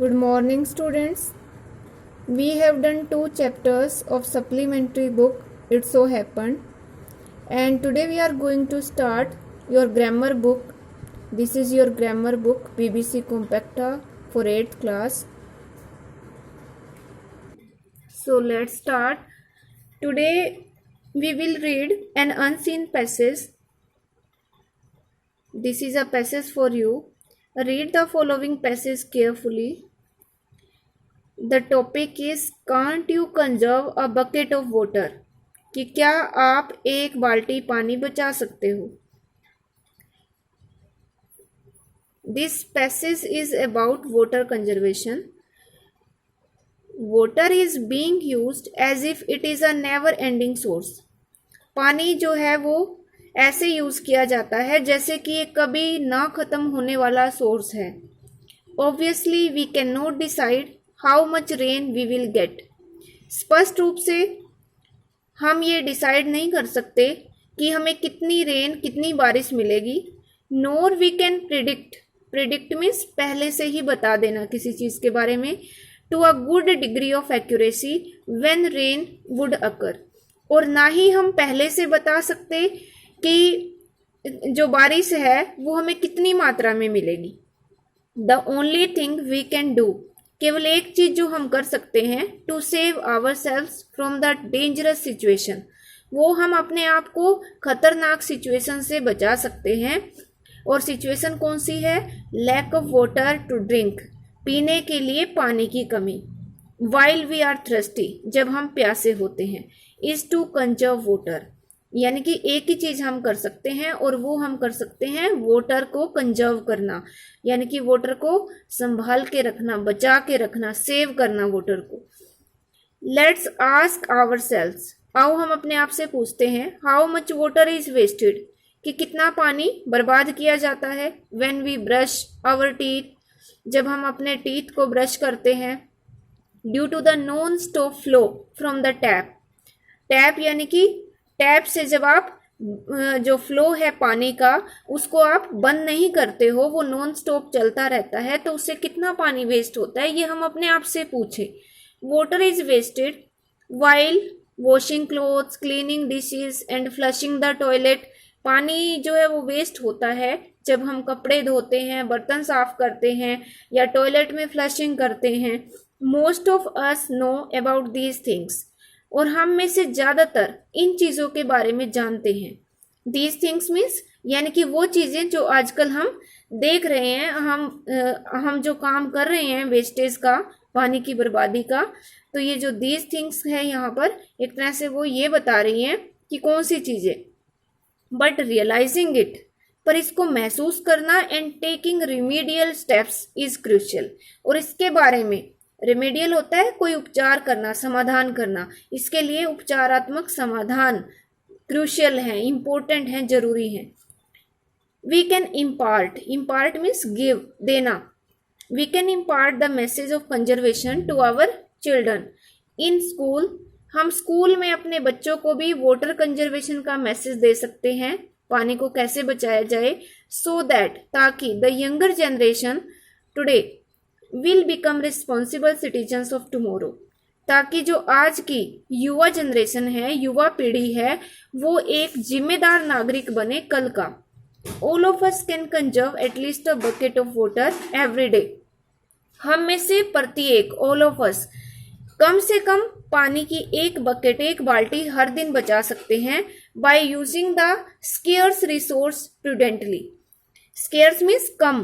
Good morning, students. We have done 2 chapters of supplementary book It So Happened, and today we are going to start your grammar book. This is your grammar book BBC Compacta for 8th class. So let's start. Today we will read an unseen passage. This is a passage for you. Read the following passage carefully. The topic is can't you conserve a bucket of water? कि क्या आप एक बाल्टी पानी बचा सकते हो? This passage is about water conservation. Water is being used as if it is a never ending source. पानी जो है वो ऐसे यूज किया जाता है जैसे कि ये कभी ना खत्म होने वाला सोर्स है. Obviously we cannot decide how much rain we will get. स्पष्ट रूप से हम ये डिसाइड नहीं कर सकते कि हमें कितनी रेन कितनी बारिश मिलेगी. नोर वी कैन प्रिडिक्ट मीन्स पहले से ही बता देना किसी चीज़ के बारे में. To a good degree of accuracy when rain would occur. और ना ही हम पहले से बता सकते कि जो बारिश है वो हमें कितनी मात्रा में मिलेगी. The only thing we can do, केवल एक चीज जो हम कर सकते हैं, to save ourselves from the dangerous situation, वो हम अपने आप को खतरनाक सिचुएशन से बचा सकते हैं. और सिचुएशन कौन सी है? Lack of water to drink, पीने के लिए पानी की कमी. वाइल वी आर थ्रस्टी, जब हम प्यासे होते हैं. इज टू कंजर्व वाटर, यानी कि एक ही चीज हम कर सकते हैं और वो हम कर सकते हैं वाटर को कंजर्व करना, यानी कि वाटर को संभाल के रखना, बचा के रखना, सेव करना वाटर को. लेट्स आस्क आवर सेल्व्स, आओ हम अपने आप से पूछते हैं, how much water is wasted, कि कितना पानी बर्बाद किया जाता है. When we brush our teeth, जब हम अपने टीथ को ब्रश करते हैं. Due to the non stop flow from the tap, tap यानी कि टैप से जब आप जो फ्लो है पानी का उसको आप बंद नहीं करते हो, वो नॉन स्टॉप चलता रहता है, तो उससे कितना पानी वेस्ट होता है ये हम अपने आप से पूछें. Water is wasted while washing clothes, cleaning dishes and flushing the toilet. पानी जो है वो वेस्ट होता है जब हम कपड़े धोते हैं, बर्तन साफ करते हैं या टॉयलेट में फ्लशिंग करते हैं. Most of us know about these things, और हम में से ज़्यादातर इन चीज़ों के बारे में जानते हैं. दीज थिंग्स मीन्स यानी कि वो चीज़ें जो आजकल हम देख रहे हैं, हम जो काम कर रहे हैं वेस्टेज का, पानी की बर्बादी का. तो ये जो दीज थिंग्स है यहाँ पर एक तरह से वो ये बता रही हैं कि कौन सी चीज़ें. बट रियलाइजिंग इट, पर इसको महसूस करना, and taking remedial steps is crucial. और इसके बारे में, रेमेडियल होता है कोई उपचार करना, समाधान करना, इसके लिए उपचारात्मक समाधान क्रूशियल है, इंपॉर्टेंट है, जरूरी है. We can impart means give, देना. We can impart the message of conservation to our children in school. हम स्कूल में अपने बच्चों को भी वाटर कंजर्वेशन का मैसेज दे सकते हैं, पानी को कैसे बचाया जाए. सो दैट, ताकि the younger generation today will become responsible citizens of tomorrow, ताकि जो आज की युवा जनरेशन है, युवा पीढ़ी है, वो एक जिम्मेदार नागरिक बने कल का. All of us can conserve at least a bucket of water every day. हम में से प्रत्येक, ऑल ऑफ अस, कम से कम पानी की एक बकेट, एक बाल्टी हर दिन बचा सकते हैं. By using the scarce resource prudently. Scarce means कम,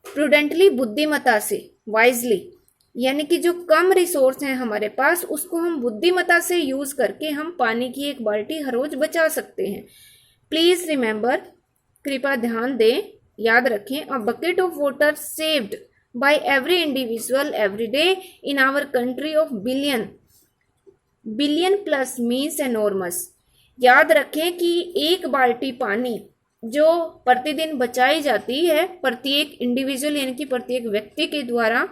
प्रूडेंटली बुद्धिमता से, वाइजली, यानी कि जो कम रिसोर्स हैं हमारे पास उसको हम बुद्धिमता से यूज करके हम पानी की एक बाल्टी हर रोज बचा सकते हैं. प्लीज रिमेंबर, कृपया ध्यान दें, याद रखें, a bucket of water saved by every individual every day in our country of billion plus means enormous. याद रखें कि एक बाल्टी पानी जो प्रतिदिन बचाई जाती है प्रत्येक इंडिविजुअल यानी कि प्रत्येक व्यक्ति के द्वारा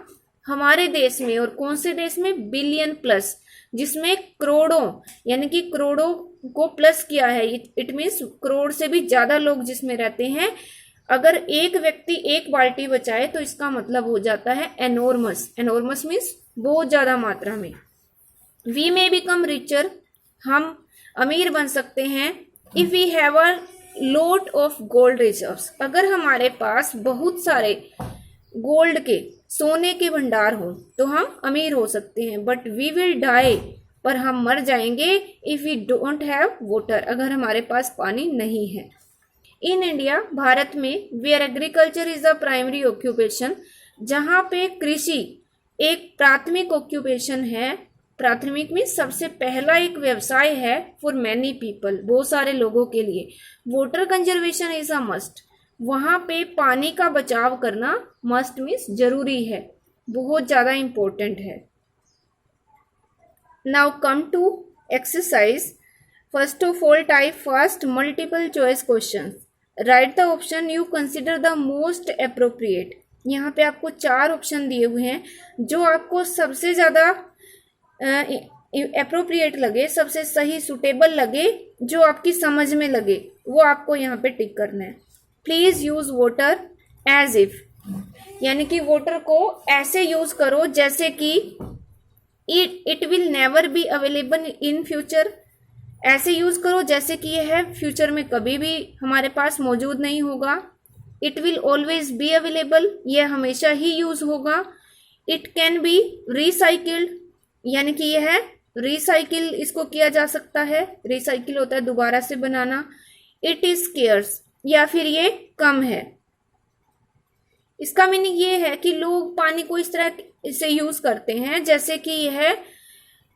हमारे देश में, और कौन से देश में? बिलियन प्लस, जिसमें करोड़ों, यानी कि करोड़ों को प्लस किया है. इट मीन्स करोड़ से भी ज्यादा लोग जिसमें रहते हैं. अगर एक व्यक्ति एक बाल्टी बचाए तो इसका मतलब हो जाता है एनोर्मस। एनोर्मस मीन्स बहुत ज्यादा मात्रा में। वी मे बिकम रिचर, हम अमीर बन सकते हैं। If we have a lot of gold reserves, अगर हमारे पास बहुत सारे गोल्ड के, सोने के भंडार हो तो हम अमीर हो सकते हैं। बट वी विल डाई, पर हम मर जाएंगे। If we don't have water, अगर हमारे पास पानी नहीं है। इन इंडिया, भारत में, where agriculture is a primary occupation, जहाँ पे कृषि एक प्राथमिक ऑक्यूपेशन है। प्राथमिक में सबसे पहला एक व्यवसाय है। फॉर मैनी पीपल, बहुत सारे लोगों के लिए। Water conservation is a must, वहां पे पानी का बचाव करना मस्ट मीन्स जरूरी है, बहुत ज्यादा इंपॉर्टेंट है। Now come to exercise. First of all, type first multiple choice question. Write the option you consider the most appropriate. यहाँ पे आपको 4 ऑप्शन दिए हुए हैं, जो आपको सबसे ज्यादा अप्रोप्रिएट लगे, सबसे सही सुटेबल लगे, जो आपकी समझ में लगे, वो आपको यहाँ पे टिक करना है। Please use water as if, यानी कि वाटर को ऐसे यूज करो जैसे कि it will never be available in future. ऐसे यूज करो जैसे कि यह फ्यूचर में कभी भी हमारे पास मौजूद नहीं होगा। It will always be available, यह हमेशा ही यूज होगा। इट कैन बी रिसाइकिल्ड, यानी कि यह रिसाइकिल इसको किया जा सकता है। रिसाइकिल होता है दोबारा से बनाना। इट इज स्केर्स, या फिर ये कम है। इसका मीनिंग ये है कि लोग पानी को इस तरह से यूज करते हैं जैसे कि यह,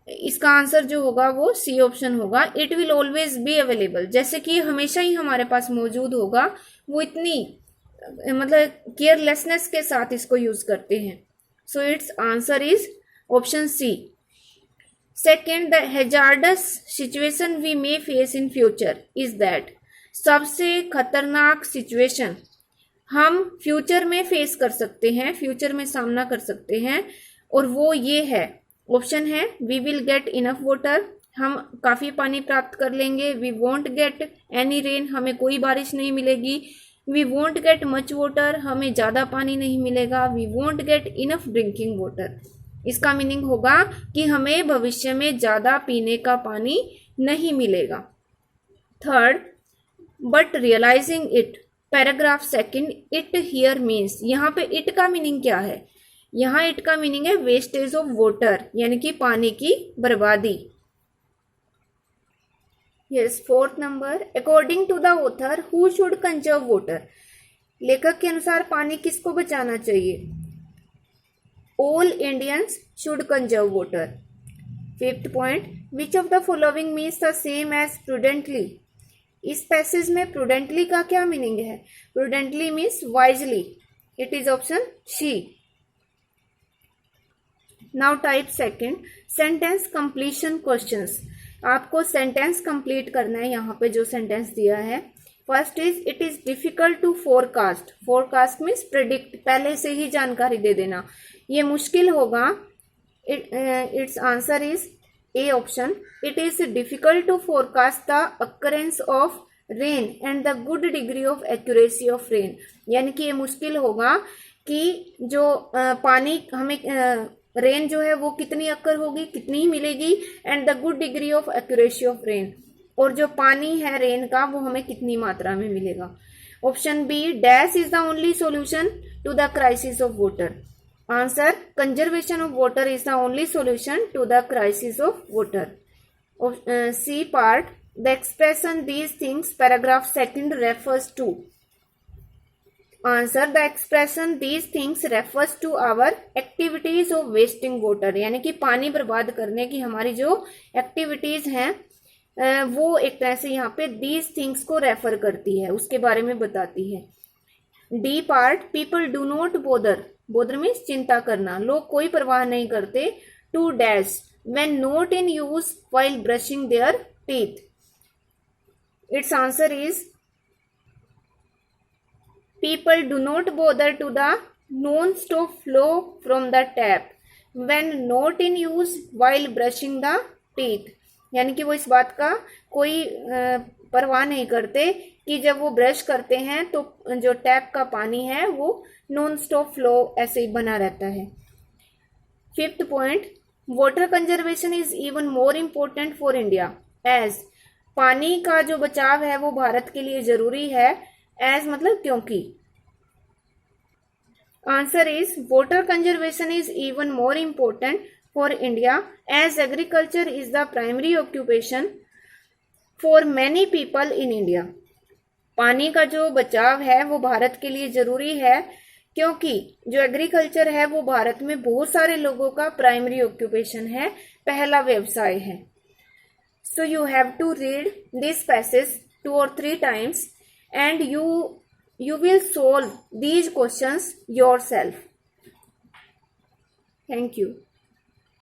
इसका आंसर जो होगा वो सी ऑप्शन होगा। It will always be available, जैसे कि हमेशा ही हमारे पास मौजूद होगा। वो इतनी मतलब केयरलेसनेस के साथ इसको यूज करते हैं। So its answer is option C. Second, the hazardous situation we may face in future is that, सबसे खतरनाक सिचुएशन हम फ्यूचर में फेस कर सकते हैं, फ्यूचर में सामना कर सकते हैं, और वो ये है, ऑप्शन है we will get enough water, हम काफ़ी पानी प्राप्त कर लेंगे। We won't get any rain, हमें कोई बारिश नहीं मिलेगी। We won't get much water, हमें ज़्यादा पानी नहीं मिलेगा। We won't get enough drinking water, इसका मीनिंग होगा कि हमें भविष्य में ज़्यादा पीने का पानी नहीं मिलेगा। Third, but realising it, paragraph second, it here means, यहाँ पे इट का मीनिंग क्या है? यहाँ इट का मीनिंग है वेस्टेज ऑफ वाटर, यानी कि पानी की बर्बादी। Yes, fourth number, according to the author who should conserve water, लेखक के अनुसार पानी किसको बचाना चाहिए? All Indians should conserve water. Fifth point, which of the following means the same as prudently, इस पैसेज में प्रूडेंटली का क्या मीनिंग है? Prudently means wisely, it is option C. Now type second, sentence completion questions. आपको sentence complete करना है। यहाँ पे जो सेंटेंस दिया है, first is it is difficult to forecast, forecast means predict, पहले से ही जानकारी दे देना, ये मुश्किल होगा। Its answer is A option, it is difficult to forecast the occurrence of rain and the good degree of accuracy of rain, यानी कि ये मुश्किल होगा कि जो पानी हमें रेन जो है वो कितनी अक्कर होगी, कितनी मिलेगी, and the good degree of accuracy of rain, और जो पानी है रेन का वो हमें कितनी मात्रा में मिलेगा। Option B, dash is the only solution to the crisis of water. Answer, conservation of water is the only solution to the crisis of water. C part, the expression these things, paragraph second refers to. Answer, the expression these things refers to our activities of wasting water, यानी कि पानी बर्बाद करने की हमारी जो activities हैं वो एक तरह से यहाँ पे दीज थिंग्स को रेफर करती है, उसके बारे में बताती है। D part, people do not bother, bother means चिंता करना, लोग कोई परवाह नहीं करते, to dash when not in use while brushing their teeth. Its answer is people do not bother to the non-stop flow from the tap when not in use while brushing the teeth, यानी कि वो इस बात का कोई परवाह नहीं करते कि जब वो ब्रश करते हैं तो जो टैप का पानी है वो नॉन स्टॉप फ्लो ऐसे ही बना रहता है। Fifth point, water conservation is even more important for India as, पानी का जो बचाव है वो भारत के लिए जरूरी है। एज मतलब क्योंकि। Answer is water conservation is even more important for India as agriculture is the primary occupation for many people in India. पानी का जो बचाव है वो भारत के लिए जरूरी है क्योंकि जो एग्रीकल्चर है वो भारत में बहुत सारे लोगों का प्राइमरी ऑक्यूपेशन है, पहला व्यवसाय है। So you have to read this passage 2 or 3 times and you will solve these questions yourself. Thank you.